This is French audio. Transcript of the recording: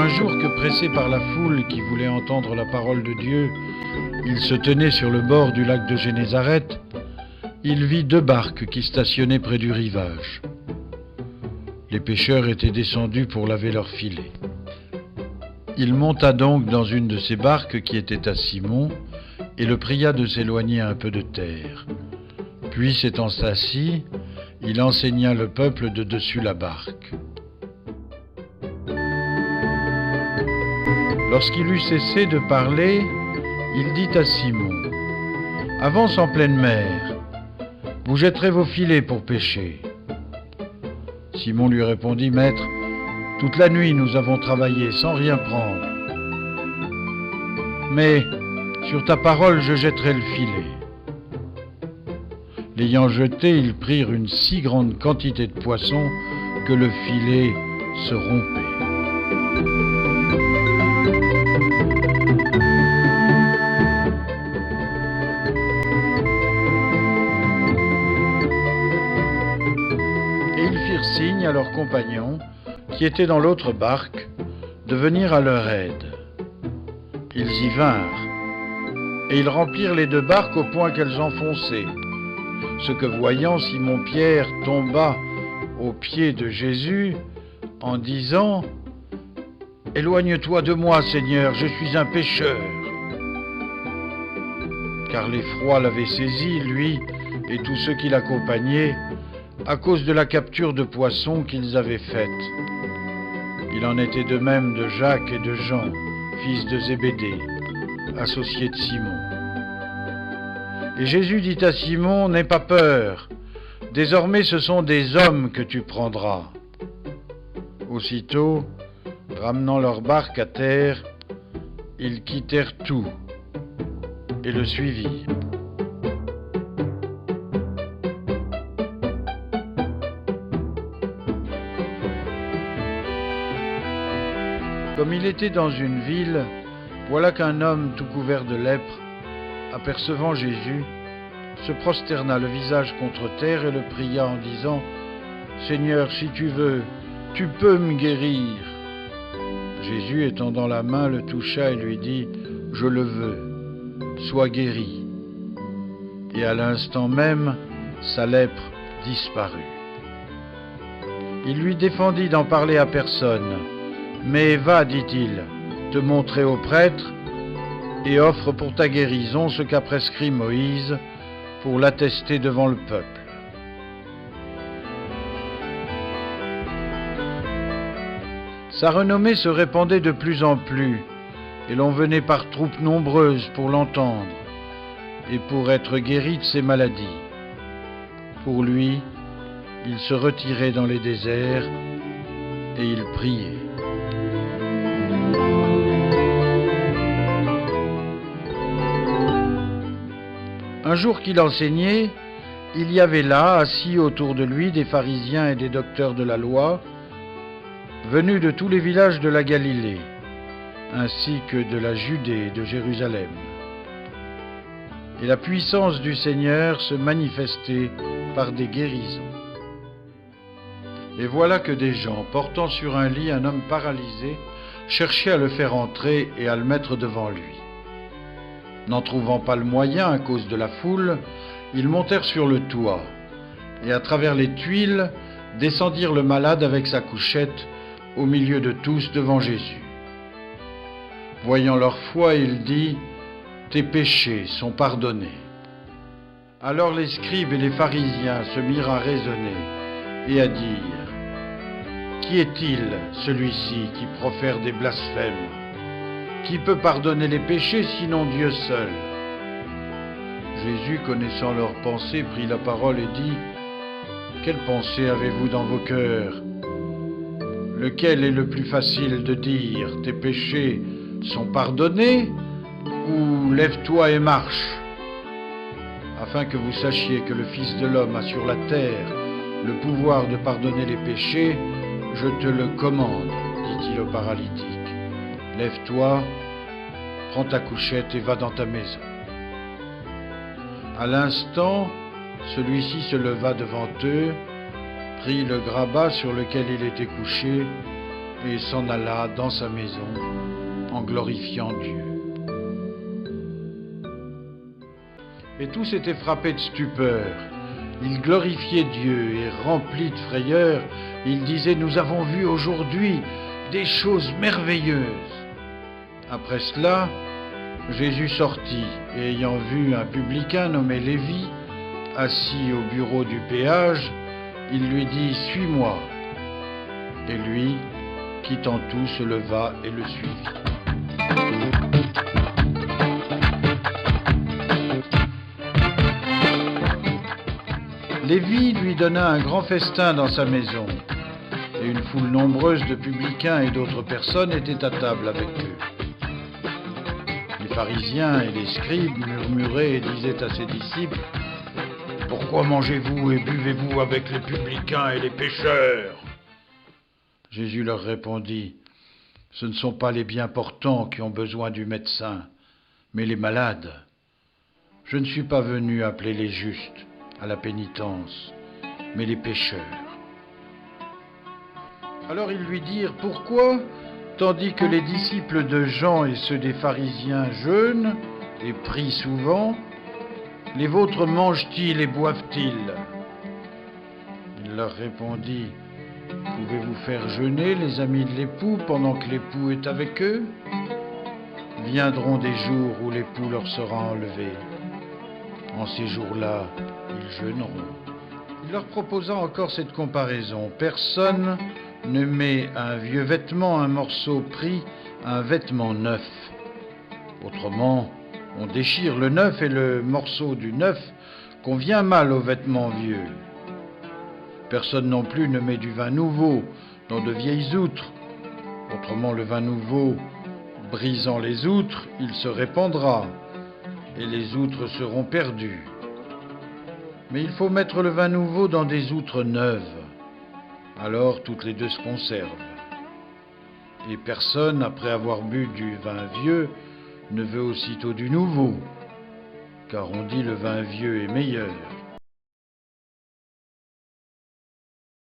jour que, pressé par la foule qui voulait entendre la parole de Dieu, il se tenait sur le bord du lac de Génézareth, il vit 2 barques qui stationnaient près du rivage. Les pêcheurs étaient descendus pour laver leurs filets. Il monta donc dans une de ces barques qui était à Simon et le pria de s'éloigner un peu de terre. Puis, s'étant assis, il enseigna le peuple de dessus la barque. Lorsqu'il eut cessé de parler, il dit à Simon : « Avance en pleine mer, vous jetterez vos filets pour pêcher. » Simon lui répondit : « Maître, toute la nuit nous avons travaillé sans rien prendre. Mais sur ta parole je jetterai le filet. » L'ayant jeté, ils prirent une si grande quantité de poissons que le filet se rompait. Et ils firent signe à leurs compagnons, qui étaient dans l'autre barque, de venir à leur aide. Ils y vinrent, et ils remplirent les 2 barques au point qu'elles enfonçaient. Ce que voyant, Simon-Pierre tomba aux pieds de Jésus en disant : « Éloigne-toi de moi, Seigneur, je suis un pécheur. » Car l'effroi l'avait saisi, lui et tous ceux qui l'accompagnaient, à cause de la capture de poissons qu'ils avaient faite. Il en était de même de Jacques et de Jean, fils de Zébédée, associés de Simon. Et Jésus dit à Simon : « N'aie pas peur, désormais ce sont des hommes que tu prendras. » Aussitôt, ramenant leur barque à terre, ils quittèrent tout et le suivirent. Comme il était dans une ville, voilà qu'un homme tout couvert de lèpre, apercevant Jésus, se prosterna le visage contre terre et le pria en disant : « Seigneur, si tu veux, tu peux me guérir. » Jésus, étendant la main, le toucha et lui dit : « Je le veux, sois guéri. » Et à l'instant même, sa lèpre disparut. Il lui défendit d'en parler à personne. « Mais va, dit-il, te montrer au prêtre, et offre pour ta guérison ce qu'a prescrit Moïse pour l'attester devant le peuple. » Sa renommée se répandait de plus en plus, et l'on venait par troupes nombreuses pour l'entendre et pour être guéri de ses maladies. Pour lui, il se retirait dans les déserts et il priait. Un jour qu'il enseignait, il y avait là, assis autour de lui, des pharisiens et des docteurs de la loi, venus de tous les villages de la Galilée, ainsi que de la Judée et de Jérusalem. Et la puissance du Seigneur se manifestait par des guérisons. Et voilà que des gens, portant sur un lit un homme paralysé, cherchaient à le faire entrer et à le mettre devant lui. N'en trouvant pas le moyen à cause de la foule, ils montèrent sur le toit, et à travers les tuiles, descendirent le malade avec sa couchette au milieu de tous devant Jésus. Voyant leur foi, il dit : « Tes péchés sont pardonnés. » Alors les scribes et les pharisiens se mirent à raisonner et à dire : « Qui est-il, celui-ci, qui profère des blasphèmes ? Qui peut pardonner les péchés, sinon Dieu seul ?» Jésus, connaissant leurs pensées, prit la parole et dit : « Quelle pensée avez-vous dans vos cœurs ? Lequel est le plus facile de dire : tes péchés sont pardonnés, ou lève-toi et marche ? Afin que vous sachiez que le Fils de l'homme a sur la terre le pouvoir de pardonner les péchés, je te le commande, dit-il au paralytique. Lève-toi, prends ta couchette et va dans ta maison. À l'instant, celui-ci se leva devant eux, prit le grabat sur lequel il était couché et s'en alla dans sa maison en glorifiant Dieu. Et tous étaient frappés de stupeur. Ils glorifiaient Dieu et remplis de frayeur, ils disaient: nous avons vu aujourd'hui des choses merveilleuses. Après cela, Jésus sortit, et ayant vu un publicain nommé Lévi, assis au bureau du péage, il lui dit: suis-moi. Et lui, quittant tout, se leva et le suivit. Lévi lui donna un grand festin dans sa maison, et une foule nombreuse de publicains et d'autres personnes étaient à table avec eux. Les pharisiens et les scribes murmuraient et disaient à ses disciples: pourquoi mangez-vous et buvez-vous avec les publicains et les pécheurs? Jésus leur répondit: ce ne sont pas les bien portants qui ont besoin du médecin, mais les malades. Je ne suis pas venu appeler les justes à la pénitence, mais les pécheurs. Alors ils lui dirent: pourquoi, tandis que les disciples de Jean et ceux des pharisiens jeûnent et prient souvent, les vôtres mangent-ils et boivent-ils? Il leur répondit: pouvez-vous faire jeûner les amis de l'époux pendant que l'époux est avec eux? Viendront des jours où l'époux leur sera enlevé. En ces jours-là, ils jeûneront. Il leur proposa encore cette comparaison: personne ne met un vieux vêtement, un morceau pris, un vêtement neuf. Autrement, on déchire le neuf et le morceau du neuf convient mal au vêtement vieux. Personne non plus ne met du vin nouveau dans de vieilles outres. Autrement, le vin nouveau, brisant les outres, il se répandra, et les outres seront perdues. Mais il faut mettre le vin nouveau dans des outres neuves. Alors toutes les deux se conservent. Et personne, après avoir bu du vin vieux, ne veut aussitôt du nouveau, car on dit le vin vieux est meilleur.